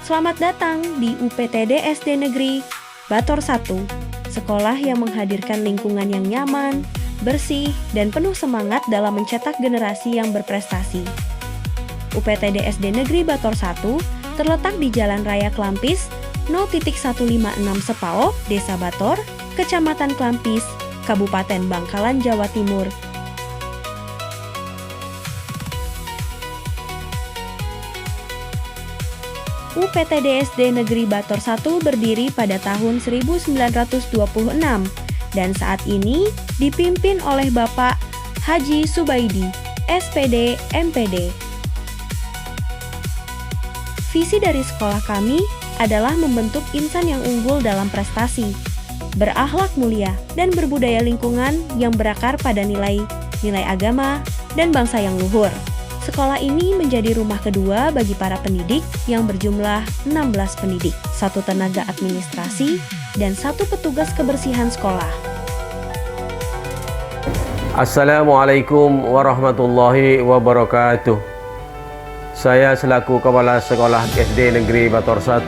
Selamat datang di UPTD SD Negeri Bator 1, sekolah yang menghadirkan lingkungan yang nyaman, bersih, dan penuh semangat dalam mencetak generasi yang berprestasi. UPTD SD Negeri Bator 1 terletak di Jalan Raya Klampis 0.156 Sepao, Desa Bator, Kecamatan Klampis, Kabupaten Bangkalan, Jawa Timur. UPTD SD Negeri Bator 1 berdiri pada tahun 1926 dan saat ini dipimpin oleh Bapak Haji Subaidi, SPD, MPD. Visi dari sekolah kami adalah membentuk insan yang unggul dalam prestasi, berakhlak mulia, dan berbudaya lingkungan yang berakar pada nilai agama dan bangsa yang luhur. Sekolah ini menjadi rumah kedua bagi para pendidik yang berjumlah 16 pendidik, 1 tenaga administrasi, dan 1 petugas kebersihan sekolah. Assalamualaikum warahmatullahi wabarakatuh. Saya selaku Kepala Sekolah SD Negeri Bator 1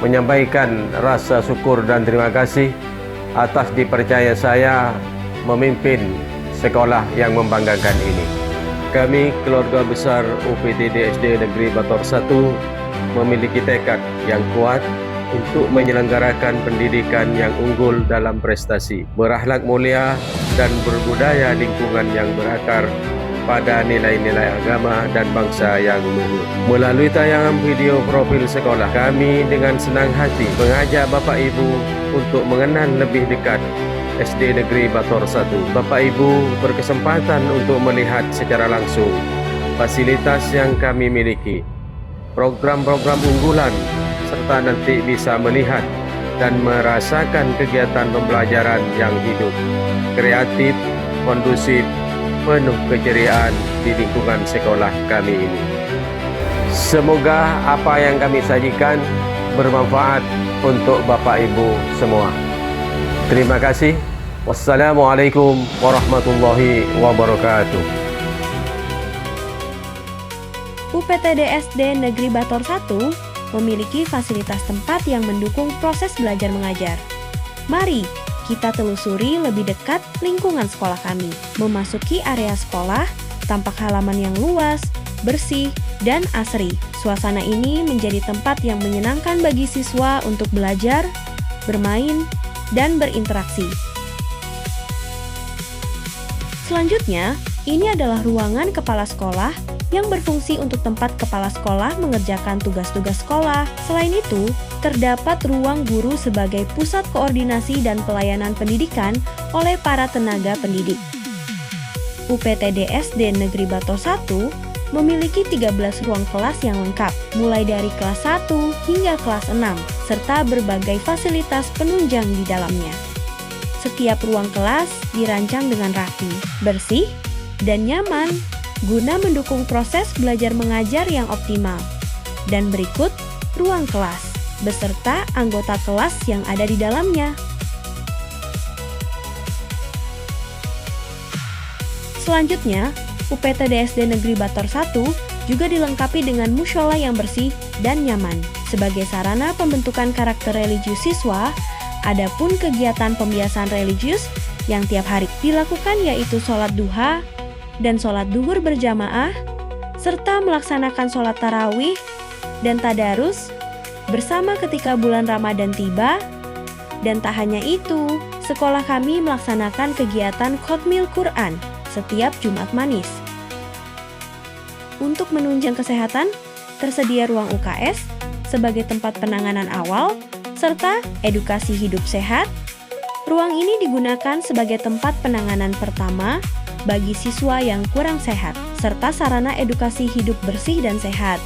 menyampaikan rasa syukur dan terima kasih atas dipercaya saya memimpin sekolah yang membanggakan ini. Kami, keluarga besar UPTD SD Negeri Bator 1, memiliki tekad yang kuat untuk menyelenggarakan pendidikan yang unggul dalam prestasi, berakhlak mulia, dan berbudaya lingkungan yang berakar pada nilai-nilai agama dan bangsa yang luhur. Melalui tayangan video profil sekolah, kami dengan senang hati mengajak Bapak Ibu untuk mengenal lebih dekat SD Negeri Bator 1. Bapak Ibu berkesempatan untuk melihat secara langsung fasilitas yang kami miliki, program-program unggulan, serta nanti bisa melihat dan merasakan kegiatan pembelajaran yang hidup, kreatif, kondusif, penuh keceriaan di lingkungan sekolah kami ini. Semoga apa yang kami sajikan bermanfaat untuk Bapak Ibu semua. Terima kasih. Wassalamualaikum warahmatullahi wabarakatuh. UPTD SD Negeri Bator 1 memiliki fasilitas tempat yang mendukung proses belajar mengajar. Mari kita telusuri lebih dekat lingkungan sekolah kami. Memasuki area sekolah, tampak halaman yang luas, bersih, dan asri. Suasana ini menjadi tempat yang menyenangkan bagi siswa untuk belajar, bermain, dan berinteraksi. Selanjutnya, ini adalah ruangan kepala sekolah yang berfungsi untuk tempat kepala sekolah mengerjakan tugas-tugas sekolah. Selain itu, terdapat ruang guru sebagai pusat koordinasi dan pelayanan pendidikan oleh para tenaga pendidik. UPTD SD Negeri Bator 1 memiliki 13 ruang kelas yang lengkap, mulai dari kelas 1 hingga kelas 6, serta berbagai fasilitas penunjang di dalamnya. Setiap ruang kelas dirancang dengan rapi, bersih, dan nyaman guna mendukung proses belajar mengajar yang optimal. Dan berikut ruang kelas beserta anggota kelas yang ada di dalamnya. Selanjutnya, UPTD SD Negeri Bator 1 juga dilengkapi dengan mushola yang bersih dan nyaman. Sebagai sarana pembentukan karakter religius siswa, adapun kegiatan pembiasaan religius yang tiap hari dilakukan yaitu sholat duha dan sholat duhur berjamaah, serta melaksanakan sholat tarawih dan tadarus bersama ketika bulan Ramadan tiba. Dan tak hanya itu, sekolah kami melaksanakan kegiatan Khatmil Quran setiap Jumat Manis. Untuk menunjang kesehatan, tersedia ruang UKS sebagai tempat penanganan awal, serta edukasi hidup sehat. Ruang ini digunakan sebagai tempat penanganan pertama bagi siswa yang kurang sehat, serta sarana edukasi hidup bersih dan sehat.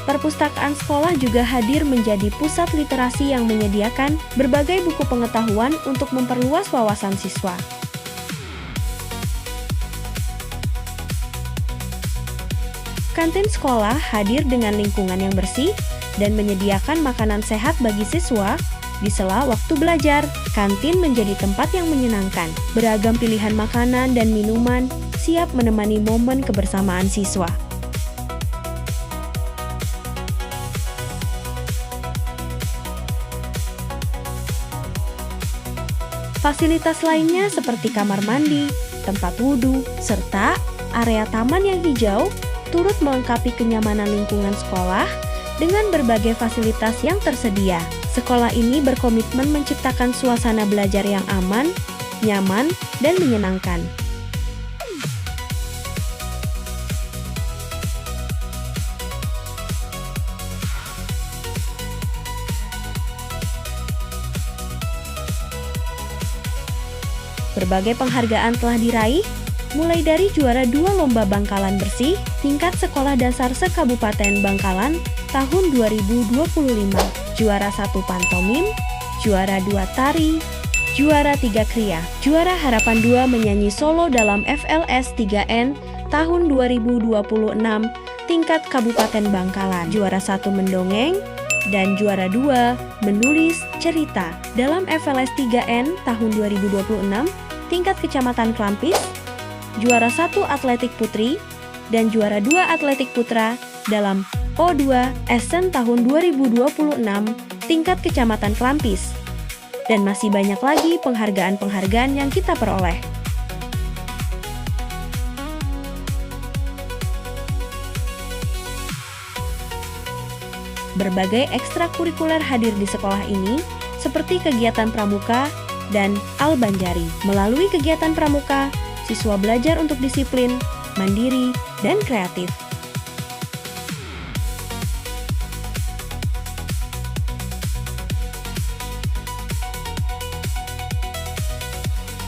Perpustakaan sekolah juga hadir menjadi pusat literasi yang menyediakan berbagai buku pengetahuan untuk memperluas wawasan siswa. Kantin sekolah hadir dengan lingkungan yang bersih dan menyediakan makanan sehat bagi siswa di sela waktu belajar. Kantin menjadi tempat yang menyenangkan. Beragam pilihan makanan dan minuman siap menemani momen kebersamaan siswa. Fasilitas lainnya seperti kamar mandi, tempat wudhu, serta area taman yang hijau turut melengkapi kenyamanan lingkungan sekolah dengan berbagai fasilitas yang tersedia. Sekolah ini berkomitmen menciptakan suasana belajar yang aman, nyaman, dan menyenangkan. Berbagai penghargaan telah diraih, mulai dari juara 2 lomba Bangkalan Bersih tingkat sekolah dasar se-Kabupaten Bangkalan tahun 2025, juara 1 Pantomim, juara 2 Tari, juara 3 Kriya, juara Harapan 2 menyanyi solo dalam FLS 3N tahun 2026 tingkat Kabupaten Bangkalan, juara 1 Mendongeng, dan juara 2 menulis cerita dalam FLS 3N tahun 2026 tingkat Kecamatan Klampis, juara 1 atletik putri, dan juara 2 atletik putra dalam O2 Essen tahun 2026 tingkat Kecamatan Klampis. Dan masih banyak lagi penghargaan-penghargaan yang kita peroleh. Berbagai ekstrakurikuler hadir di sekolah ini, seperti kegiatan pramuka dan Al-Banjari. Melalui kegiatan pramuka, siswa belajar untuk disiplin, mandiri, dan kreatif.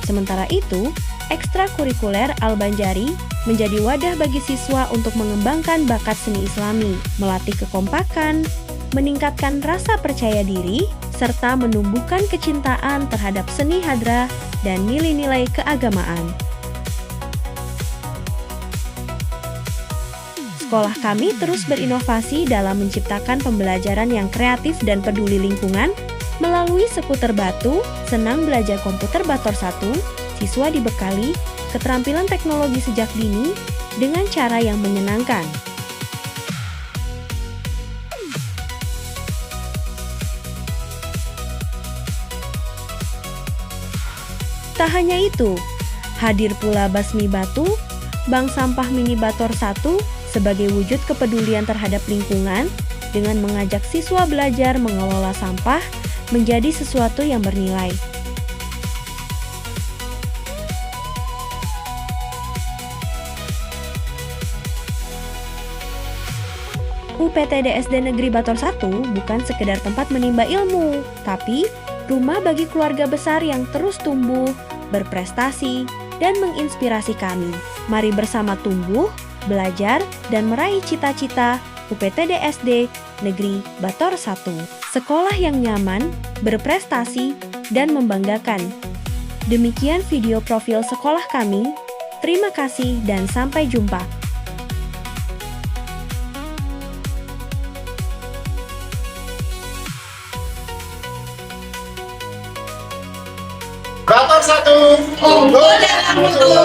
Sementara itu, ekstrakurikuler Al-Banjari menjadi wadah bagi siswa untuk mengembangkan bakat seni Islami, melatih kekompakan, meningkatkan rasa percaya diri, serta menumbuhkan kecintaan terhadap seni hadrah dan nilai-nilai keagamaan. Sekolah kami terus berinovasi dalam menciptakan pembelajaran yang kreatif dan peduli lingkungan. Melalui Seputar Batu, Senang Belajar Komputer Bator 1, siswa dibekali keterampilan teknologi sejak dini dengan cara yang menyenangkan. Tak hanya itu, hadir pula Basmi Batu, Bank Sampah Mini Bator 1 sebagai wujud kepedulian terhadap lingkungan dengan mengajak siswa belajar mengelola sampah menjadi sesuatu yang bernilai. UPTD SD Negeri Bator 1 bukan sekedar tempat menimba ilmu, tapi rumah bagi keluarga besar yang terus tumbuh, berprestasi, dan menginspirasi kami. Mari bersama tumbuh, belajar, dan meraih cita-cita UPTD SD Negeri Bator 1. Sekolah yang nyaman, berprestasi, dan membanggakan. Demikian video profil sekolah kami. Terima kasih dan sampai jumpa. Bator 1 unggul dalam mutu.